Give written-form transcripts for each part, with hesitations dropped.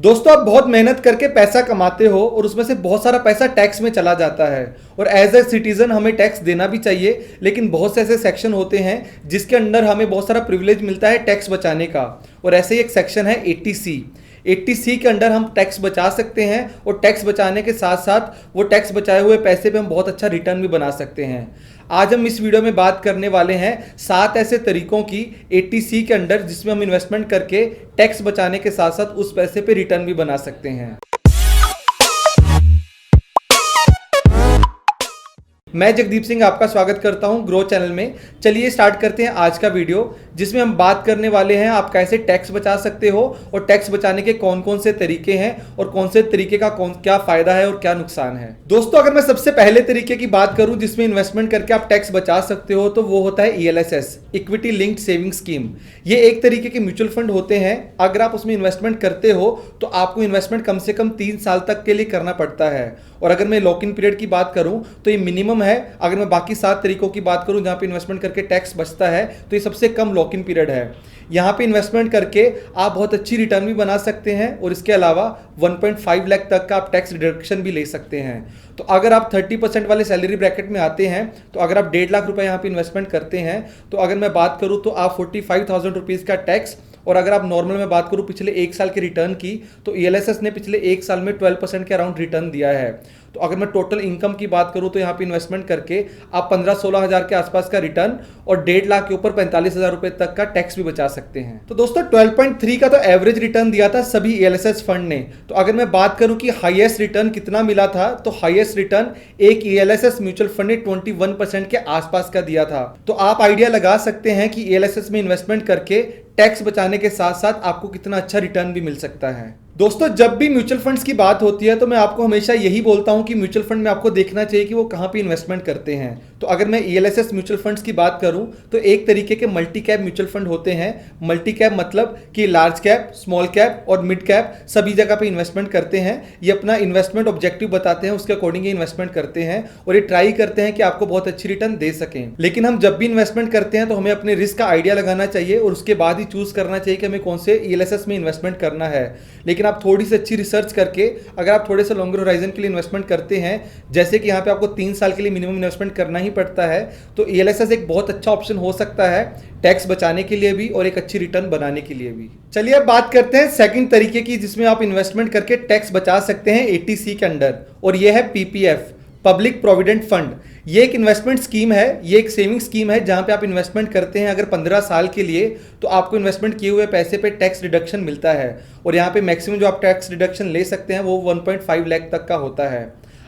दोस्तों, आप बहुत मेहनत करके पैसा कमाते हो और उसमें से बहुत सारा पैसा टैक्स में चला जाता है और एज ए सिटीजन हमें टैक्स देना भी चाहिए। लेकिन बहुत से ऐसे सेक्शन होते हैं जिसके अंडर हमें बहुत सारा प्रिविलेज मिलता है टैक्स बचाने का, और ऐसे ही एक सेक्शन है 80C। 80C के अंडर हम टैक्स बचा सकते हैं और टैक्स बचाने के साथ साथ वो टैक्स बचाए हुए पैसे पे हम बहुत अच्छा रिटर्न भी बना सकते हैं। आज हम इस वीडियो में बात करने वाले हैं 7 ऐसे तरीकों की 80C के अंडर जिसमें हम इन्वेस्टमेंट करके टैक्स बचाने के साथ साथ उस पैसे पे रिटर्न भी बना सकते हैं। मैं जगदीप सिंह आपका स्वागत करता हूं ग्रो चैनल में। चलिए स्टार्ट करते हैं आज का वीडियो, जिसमें हम बात करने वाले हैं आप कैसे टैक्स बचा सकते हो और टैक्स बचाने के कौन कौन से तरीके हैं और कौन से तरीके का क्या फायदा है और क्या नुकसान है। दोस्तों, अगर मैं सबसे पहले तरीके की बात करूं जिसमें इन्वेस्टमेंट करके आप टैक्स बचा सकते हो तो वो होता है ELSS, equity linked saving scheme. ये एक तरीके के म्यूचुअल फंड होते हैं। अगर आप उसमें इन्वेस्टमेंट करते हो तो आपको इन्वेस्टमेंट कम से कम 3 साल तक के लिए करना पड़ता है। और अगर मैं लॉक इन पीरियड की बात करूं तो ये मिनिमम है। अगर मैं बाकी 7 तरीकों की बात करूं जहां पे इन्वेस्टमेंट करके टैक्स बचता है तो ये सबसे कम लॉक इन पीरियड है। यहां पे इन्वेस्टमेंट करके आप बहुत अच्छी रिटर्न भी बना सकते हैं और इसके अलावा 1.5 लाख तक का आप टैक्स रिडक्शन भी ले सकते हैं। तो अगर आप 30% वाले सैलरी ब्रैकेट में आते हैं तो अगर आप 1.5 लाख रुपए यहाँ पे इन्वेस्टमेंट करते हैं तो अगर मैं बात करूँ तो आप 45,000 रुपीज़ का टैक्स, और अगर आप नॉर्मल में बात करूँ पिछले 1 साल के रिटर्न की तो ELSS ने पिछले 1 साल में 12% के अराउंड रिटर्न दिया है। तो अगर मैं टोटल इनकम की बात करूं तो यहाँ पे इन्वेस्टमेंट करके आप 15-16 हज़ार के आसपास का रिटर्न और 1.5 लाख के ऊपर 45,000 रुपए तक का टैक्स भी बचा सकते हैं। तो दोस्तों, 12.3 का तो एवरेज रिटर्न दिया था सभी ELSS फंड ने। तो अगर मैं बात करूं कि हाईएस्ट रिटर्न कितना मिला था तो हाईएस्ट रिटर्न एक ELSS म्यूचुअल फंड ने 21% के आसपास का दिया था। तो आप आइडिया लगा सकते हैं कि ELSS में इन्वेस्टमेंट करके टैक्स बचाने के साथ साथ आपको कितना अच्छा रिटर्न भी मिल सकता है। दोस्तों, जब भी म्यूचुअल फंड्स की बात होती है तो मैं आपको हमेशा यही बोलता हूं कि म्यूचुअल फंड में आपको देखना चाहिए कि वो कहां पे इन्वेस्टमेंट करते हैं। तो अगर मैं ELSS म्यूचुअल फंड्स की बात करूं तो एक तरीके के मल्टी कैप म्यूचुअल फंड होते हैं। मल्टी कैप मतलब कि लार्ज कैप, स्मॉल कैप और मिड कैप सभी जगह पे इन्वेस्टमेंट करते हैं। ये अपना इन्वेस्टमेंट ऑब्जेक्टिव बताते हैं, उसके अकॉर्डिंग ही इन्वेस्टमेंट करते हैं और ये ट्राई करते हैं कि आपको बहुत अच्छी रिटर्न दे सकें। लेकिन हम जब भी इन्वेस्टमेंट करते हैं तो हमें अपने रिस्क का आइडिया लगाना चाहिए और उसके बाद ही चूज करना चाहिए कि हमें कौन से ELSS में इन्वेस्टमेंट करना है। लेकिन आप थोड़ी सी अच्छी रिसर्च करके अगर आप थोड़े से लॉन्गर होराइजन के लिए इन्वेस्टमेंट करते हैं, जैसे कि यहाँ पे आपको 3 साल के लिए मिनिमम इन्वेस्टमेंट करना ही पड़ता है, तो ELSS एक बहुत अच्छा ऑप्शन हो सकता है टैक्स बचाने के लिए भी और एक अच्छी रिटर्न बनाने के लिए भी। चलिए अब बात करते हैं सेकंड तरीके की जिसमें आप इन्वेस्टमेंट करके टैक्स बचा सकते हैं 80C के अंडर, और यह है PPF, पब्लिक प्रोविडेंट फंड। ये एक इन्वेस्टमेंट स्कीम है, ये एक सेविंग स्कीम है जहां पे आप इन्वेस्टमेंट करते हैं अगर 15 साल के लिए तो आपको इन्वेस्टमेंट किए हुए पैसे पे टैक्स रिडक्शन मिलता है और यहाँ पे मैक्सिमम जो आप टैक्स रिडक्शन ले सकते हैं वो 1.5 लाख तक का होता है।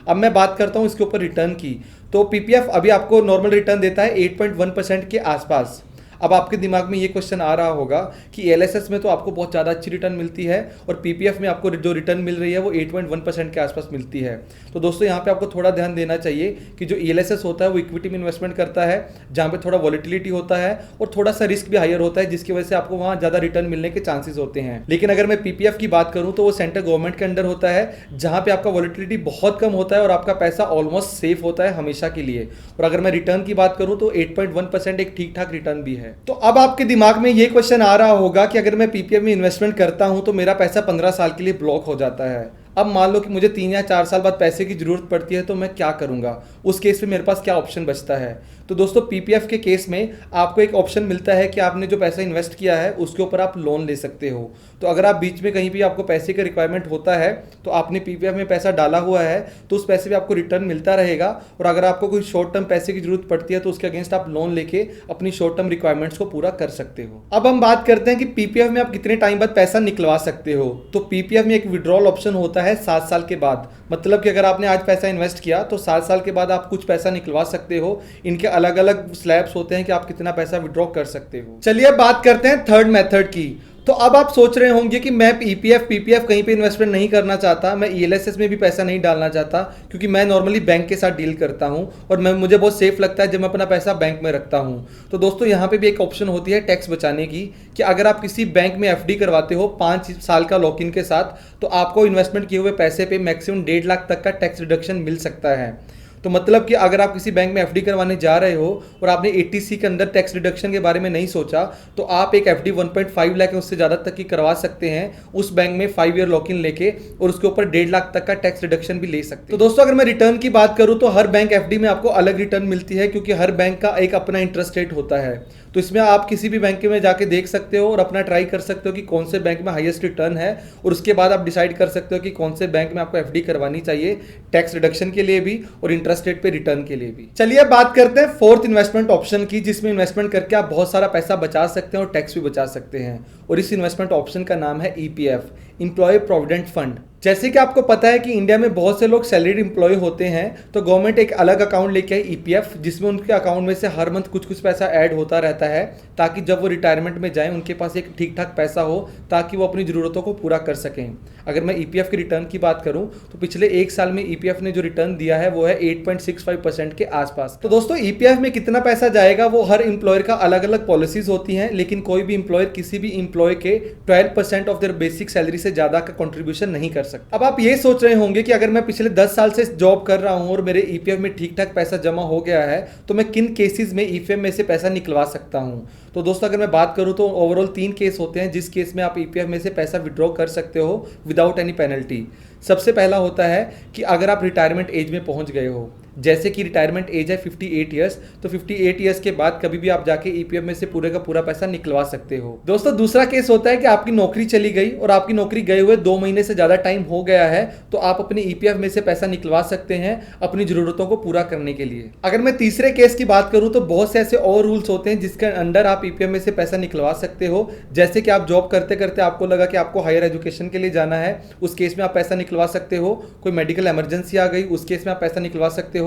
अब मैं बात करता हूँ इसके ऊपर रिटर्न की। तो PPF अभी आपको नॉर्मल रिटर्न देता है 8.1% के आसपास। अब आपके दिमाग में ये क्वेश्चन आ रहा होगा कि ELSS में तो आपको बहुत ज़्यादा अच्छी रिटर्न मिलती है और PPF में आपको जो रिटर्न मिल रही है वो 8.1% के आसपास मिलती है। तो दोस्तों, यहाँ पे आपको थोड़ा ध्यान देना चाहिए कि जो ELSS होता है वो इक्विटी में इन्वेस्टमेंट करता है जहाँ पे थोड़ा वॉलेटिलिटी होता है और थोड़ा सा रिस्क भी हायर होता है, जिसकी वजह से आपको वहाँ ज़्यादा रिटर्न मिलने के चांसेस होते हैं। लेकिन अगर मैं PPF की बात करूँ तो वो सेंट्रल गवर्नमेंट के अंडर होता है जहाँ पे आपका वॉलेटिलिटी बहुत कम होता है और आपका पैसा ऑलमोस्ट सेफ होता है हमेशा के लिए। और अगर मैं रिटर्न की बात करूँ तो 8.1% एक ठीक ठाक रिटर्न भी है। तो अब आपके दिमाग में ये क्वेश्चन आ रहा होगा कि अगर मैं PPF में इन्वेस्टमेंट करता हूं तो मेरा पैसा 15 साल के लिए ब्लॉक हो जाता है। अब मान लो कि मुझे 3 या 4 साल बाद पैसे की जरूरत पड़ती है तो मैं क्या करूंगा, उस केस में मेरे पास क्या ऑप्शन बचता है। तो दोस्तों, PPF के केस में आपको एक ऑप्शन मिलता है कि आपने जो पैसा इन्वेस्ट किया है उसके ऊपर आप लोन ले सकते हो। तो अगर आप बीच में कहीं भी आपको पैसे का रिक्वायरमेंट होता है तो आपने PPF में पैसा डाला हुआ है तो उस पैसे पे आपको रिटर्न मिलता रहेगा, और अगर आपको कोई शॉर्ट टर्म पैसे की जरूरत पड़ती है तो उसके अगेंस्ट आप लोन लेके अपनी शॉर्ट टर्म रिक्वायरमेंट्स को पूरा कर सकते हो। अब हम बात करते हैं कि PPF में आप कितने टाइम बाद पैसा निकलवा सकते हो। तो PPF में एक विड्रॉल ऑप्शन होता है 7 साल के बाद। मतलब कि अगर आपने आज पैसा इन्वेस्ट किया तो 7 साल के बाद आप कुछ पैसा निकलवा सकते हो। इनके अलग अलग स्लैब्स होते हैं कि आप कितना पैसा विड्रॉ कर सकते हो। चलिए अब बात करते हैं थर्ड मेथड की। तो अब आप सोच रहे होंगे कि मैं PPF कहीं पे इन्वेस्टमेंट नहीं करना चाहता, मैं ELSS में भी पैसा नहीं डालना चाहता क्योंकि मैं नॉर्मली बैंक के साथ डील करता हूं और मुझे बहुत सेफ लगता है जब मैं अपना पैसा बैंक में रखता हूं। तो दोस्तों, यहाँ पे भी एक ऑप्शन होती है टैक्स बचाने की कि अगर आप किसी बैंक में FD करवाते हो 5 साल का लॉक इन के साथ तो आपको इन्वेस्टमेंट किए हुए पैसे पे मैक्सिमम 1.5 लाख तक का टैक्स रिडक्शन मिल सकता है। तो मतलब कि अगर आप किसी बैंक में एफडी करवाने जा रहे हो और आपने एटीसी के अंदर टैक्स डिडक्शन के बारे में नहीं सोचा, तो आप एक एफडी 1.5 लाख उससे ज़्यादा तक की करवा सकते हैं उस बैंक में 5 ईयर लॉक इन लेके, और उसके ऊपर 1.5 लाख तक का टैक्स डिडक्शन भी ले सकते हैं। तो दोस्तों अगर मैं रिटर्न की बात करूं तो हर बैंक एफडी में आपको अलग रिटर्न मिलती है, क्योंकि हर बैंक का एक अपना इंटरेस्ट रेट होता है। तो इसमें आप किसी भी बैंक में जाके देख सकते हो और अपना ट्राई कर सकते हो कि कौन से बैंक में हाईएस्ट रिटर्न है, और उसके बाद आप डिसाइड कर सकते हो कि कौन से बैंक में आपको एफडी करवानी चाहिए, टैक्स रिडक्शन के लिए भी और इंटरेस्ट रेट पे रिटर्न के लिए भी। चलिए अब बात करते हैं फोर्थ इन्वेस्टमेंट ऑप्शन की, जिसमें इन्वेस्टमेंट करके आप बहुत सारा पैसा बचा सकते हैं और टैक्स भी बचा सकते हैं, और इस इन्वेस्टमेंट ऑप्शन का नाम है ईपीएफ, एम्प्लॉय प्रोविडेंट फंड। जैसे कि आपको पता है कि इंडिया में बहुत से लोग सैलरीड एम्प्लॉय होते हैं, तो गवर्नमेंट एक अलग अकाउंट लेके आई ईपीएफ, जिसमें उनके अकाउंट में से हर मंथ कुछ कुछ पैसा ऐड होता रहता है, ताकि जब वो रिटायरमेंट में जाएं उनके पास एक ठीक ठाक पैसा हो, ताकि वो अपनी ज़रूरतों को पूरा कर सकें। अगर मैं ईपीएफ के रिटर्न की बात करूं तो पिछले एक साल में ईपीएफ ने जो रिटर्न दिया है वो है 8.65% के आसपास। तो दोस्तों ईपीएफ में कितना पैसा जाएगा वो हर एम्प्लॉयर का अलग अलग पॉलिसीज होती हैं, लेकिन कोई भी एम्प्लॉयर किसी भी एम्प्लॉय के 12% ऑफ देयर बेसिक सैलरी से ज़्यादा का कॉन्ट्रीब्यूशन नहीं कर सकता। अब आप ये सोच रहे होंगे कि अगर मैं पिछले 10 साल से जॉब कर रहा हूं और मेरे ईपीएफ में ठीक ठाक पैसा जमा हो गया है, तो मैं किन केसेस में ईपीएफ में से पैसा निकलवा सकता हूं। तो दोस्तों अगर मैं बात करूं तो ओवरऑल 3 केस होते हैं जिस केस में आप ईपीएफ में से पैसा विड्रॉ कर सकते हो विदाउट एनी पेनल्टी। सबसे पहला होता है कि अगर आप रिटायरमेंट एज में पहुंच गए हो, जैसे कि रिटायरमेंट एज है 58 ईयर्स, तो 58 ईयर्स के बाद कभी भी आप जाके ईपीएफ में से पूरे का पूरा पैसा निकलवा सकते हो। दोस्तों दूसरा केस होता है कि आपकी नौकरी चली गई और आपकी नौकरी गए हुए 2 महीने से ज़्यादा टाइम हो गया है, तो आप अपने ईपीएफ में से पैसा निकलवा सकते हैं अपनी ज़रूरतों को पूरा करने के लिए। अगर मैं तीसरे केस की बात करूँ तो बहुत से ऐसे और रूल्स होते हैं जिसके अंडर आप ईपीएफ में से पैसा निकलवा सकते हो। जैसे कि आप जॉब करते करते आपको लगा कि आपको हायर एजुकेशन के लिए जाना है, उस केस में आप पैसा निकलवा सकते हो। कोई मेडिकल इमरजेंसी आ गई, उस केस में आप पैसा निकलवा सकते हो।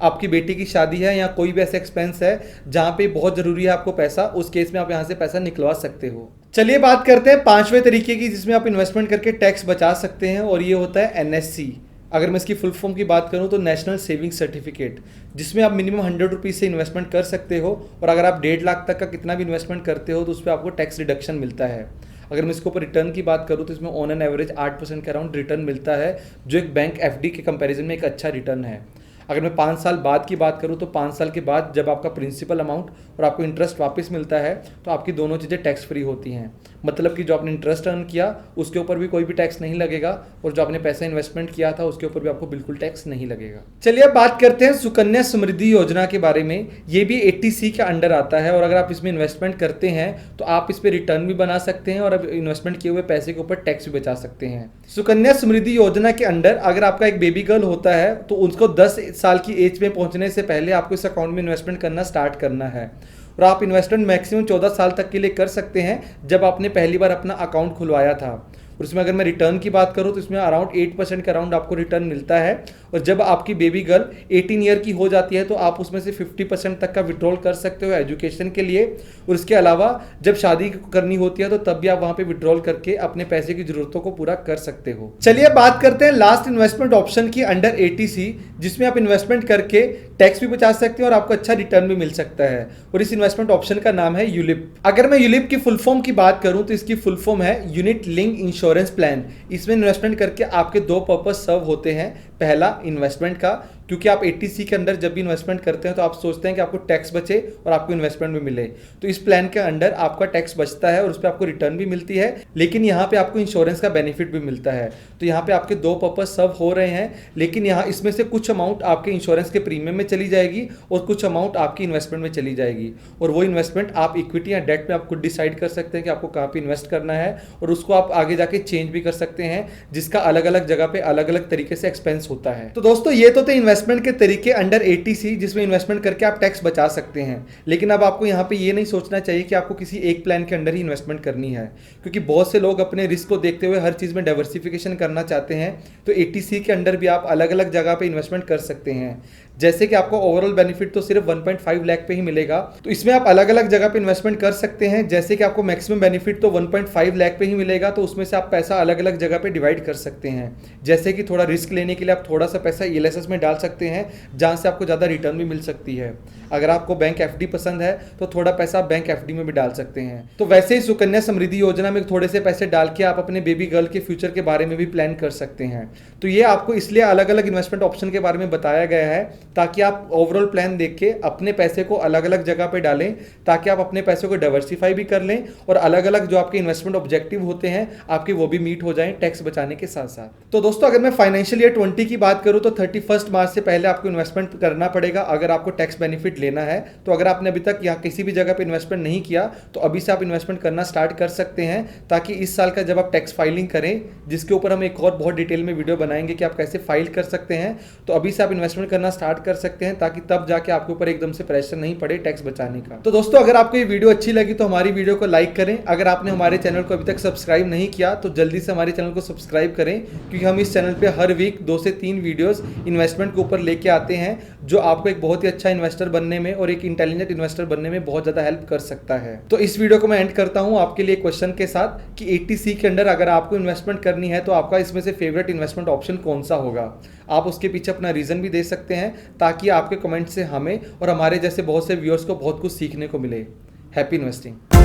आपकी बेटी की शादी है या कोई भी ऐसा एक्सपेंस है जहां पे बहुत जरूरी है आपको पैसा, उस केस में आप यहां से पैसा निकलवा सकते हो। चलिए बात करते हैं 5वें तरीके की जिसमें आप इन्वेस्टमेंट करके टैक्स बचा सकते हैं, और ये होता है एनएससी। अगर मैं इसकी फुल फॉर्म की बात करूं तो नेशनल सेविंग सर्टिफिकेट, जिसमें आप मिनिमम 100 रुपीज़ से इन्वेस्टमेंट कर सकते हो, और अगर आप 1.5 लाख तक का कितना भी इन्वेस्टमेंट करते हो तो उस पर आपको टैक्स रिडक्शन मिलता है। अगर मैं इसके ऊपर रिटर्न की बात करूं तो इसमें ऑन एन एवरेज 8% के अराउंड रिटर्न मिलता है, जो एक बैंक एफडी के कंपैरिजन में एक अच्छा रिटर्न है। अगर मैं 5 साल बाद की बात करूं तो 5 साल के बाद जब आपका प्रिंसिपल अमाउंट और आपको इंटरेस्ट वापस मिलता है तो आपकी दोनों चीज़ें टैक्स फ्री होती हैं। मतलब कि जो आपने इंटरेस्ट अर्न किया उसके ऊपर भी कोई भी टैक्स नहीं लगेगा, और जो आपने पैसा इन्वेस्टमेंट किया था उसके ऊपर भी आपको बिल्कुल टैक्स नहीं लगेगा। चलिए अब बात करते हैं सुकन्या समृद्धि योजना के बारे में। ये भी 80C के अंडर आता है, और अगर आप इसमें इन्वेस्टमेंट करते हैं तो आप इस पर रिटर्न भी बना सकते हैं और अब इन्वेस्टमेंट किए हुए पैसे के ऊपर टैक्स भी बचा सकते हैं। सुकन्या समृद्धि योजना के अंडर अगर आपका एक बेबी गर्ल होता है तो उसको 10 साल की एज में पहुंचने से पहले आपको इस अकाउंट में इन्वेस्टमेंट करना स्टार्ट करना है, और आप इन्वेस्टमेंट मैक्सिमम 14 साल तक के लिए कर सकते हैं जब आपने पहली बार अपना अकाउंट खुलवाया था। और इसमें अगर मैं रिटर्न की बात करूं तो इसमें अराउंड 8% के अराउंड आपको रिटर्न मिलता है, और जब आपकी बेबी गर्ल 18 ईयर की हो जाती है तो आप उसमें से 50% तक का विड्रॉल कर सकते हो एजुकेशन के लिए, और इसके अलावा जब शादी करनी होती है तो तब भी आप वहां पे विड्रॉल करके अपने पैसे की जरूरतों को पूरा कर सकते हो। चलिए बात करते हैं लास्ट इन्वेस्टमेंट ऑप्शन की अंडर 80C, जिसमें आप इन्वेस्टमेंट करके टैक्स भी बचा सकते हैं और आपको अच्छा रिटर्न भी मिल सकता है, और इस इन्वेस्टमेंट ऑप्शन का नाम है यूलिप। अगर मैं यूलिप की फुल फॉर्म की बात करूं तो इसकी फुल फॉर्म है यूनिट लिंक इंश्योरेंस प्लान। इसमें इन्वेस्टमेंट करके आपके 2 पर्पस सर्व होते हैं। पहला इन्वेस्टमेंट का, क्योंकि आप 80C के अंदर जब भी इन्वेस्टमेंट करते हैं तो आप सोचते हैं कि आपको टैक्स बचे और आपको इन्वेस्टमेंट भी मिले, तो इस प्लान के अंडर आपका टैक्स बचता है और उस पर आपको रिटर्न भी मिलती है, लेकिन यहाँ पे आपको इंश्योरेंस का बेनिफिट भी मिलता है। तो यहाँ पे आपके 2 पर्पस सर्व हो रहे हैं, लेकिन यहाँ इसमें से कुछ अमाउंट आपके इंश्योरेंस के प्रीमियम में चली जाएगी और कुछ अमाउंट आपकी इन्वेस्टमेंट में चली जाएगी, और वो इन्वेस्टमेंट आप इक्विटी या डेट में आप खुद डिसाइड कर सकते हैं कि आपको कहाँ पे इन्वेस्ट करना है, और उसको आप आगे जाके चेंज भी कर सकते हैं, जिसका अलग अलग जगह पे अलग अलग तरीके से एक्सपेंस होता है। तो दोस्तों ये तो थे इन्वेस्टमेंट के तरीके अंडर 80C, जिसमें इन्वेस्टमेंट करके आप टैक्स बचा सकते हैं। लेकिन अब आपको यहाँ पे ये नहीं सोचना चाहिए कि आपको किसी एक प्लान के अंडर ही इन्वेस्टमेंट करनी है, क्योंकि बहुत से लोग अपने रिस्क को देखते हुए हर चीज़ में डाइवर्सिफिकेशन करना चाहते हैं। तो 80C के अंडर भी आप अलग अलग जगह पे इन्वेस्टमेंट कर सकते हैं। जैसे कि आपको ओवरऑल बेनिफिट तो सिर्फ 1.5 लाख पे ही मिलेगा, तो इसमें आप अलग अलग जगह पे इन्वेस्टमेंट कर सकते हैं। जैसे कि आपको मैक्सिमम बेनिफिट तो 1.5 लाख पे ही मिलेगा, तो उसमें से आप पैसा अलग अलग जगह पे डिवाइड कर सकते हैं। जैसे कि थोड़ा रिस्क लेने के लिए आप थोड़ा सा पैसा ELSS में डाल सकते हैं, जहाँ से आपको ज़्यादा रिटर्न भी मिल सकती है। अगर आपको बैंक FD पसंद है तो थोड़ा पैसा आप बैंक FD में भी डाल सकते हैं। तो वैसे ही सुकन्या समृद्धि योजना में थोड़े से पैसे डाल के आप अपने बेबी गर्ल के फ्यूचर के बारे में भी प्लान कर सकते हैं। तो ये आपको इसलिए अलग अलग इन्वेस्टमेंट ऑप्शन के बारे में बताया गया है ताकि आप ओवरऑल प्लान देख के अपने पैसे को अलग अलग जगह पे डालें, ताकि आप अपने पैसे को डाइवर्सिफाई भी कर लें और अलग अलग जो आपके इन्वेस्टमेंट ऑब्जेक्टिव होते हैं आपके वो भी मीट हो जाएं टैक्स बचाने के साथ साथ। तो दोस्तों अगर मैं फाइनेंशियल ईयर 20 की बात करूं तो 31 मार्च से पहले आपको इन्वेस्टमेंट करना पड़ेगा अगर आपको टैक्स बेनिफिट लेना है। तो अगर आपने अभी तक यहाँ किसी भी जगह पे इन्वेस्टमेंट नहीं किया तो अभी से आप इन्वेस्टमेंट करना स्टार्ट कर सकते हैं, ताकि इस साल का जब आप टैक्स फाइलिंग करें, जिसके ऊपर हम एक और बहुत डिटेल में वीडियो बनाएंगे कि आप कैसे फाइल कर सकते हैं, तो अभी से आप इन्वेस्टमेंट करना स्टार्ट कर सकते हैं, ताकि तब जाके आपके ऊपर एकदम से प्रेशर नहीं पड़े टैक्स बचाने का। तो दोस्तों अगर आपको ये वीडियो अच्छी लगी तो हमारी वीडियो को लाइक करें। अगर आपने हमारे चैनल को अभी तक सब्सक्राइब नहीं किया तो जल्दी से हमारे चैनल को सब्सक्राइब करें, क्योंकि हम इस चैनल पे हर वीक 2 से 3 वीडियोस इन्वेस्टमेंट के ऊपर लेके आते हैं, जो आपको एक बहुत ही अच्छा इन्वेस्टर बनने में और एक इंटेलिजेंट इन्वेस्टर बनने में बहुत ज़्यादा हेल्प कर सकता है। तो इस वीडियो को मैं एंड करता हूँ आपके लिए क्वेश्चन के साथ कि 80C के अंडर अगर आपको इन्वेस्टमेंट करनी है तो आपका इसमें से फेवरेट इन्वेस्टमेंट ऑप्शन कौन सा होगा। आप उसके पीछे अपना रीज़न भी दे सकते हैं, ताकि आपके कमेंट से हमें और हमारे जैसे बहुत से व्यूअर्स को बहुत कुछ सीखने को मिले। Happy investing.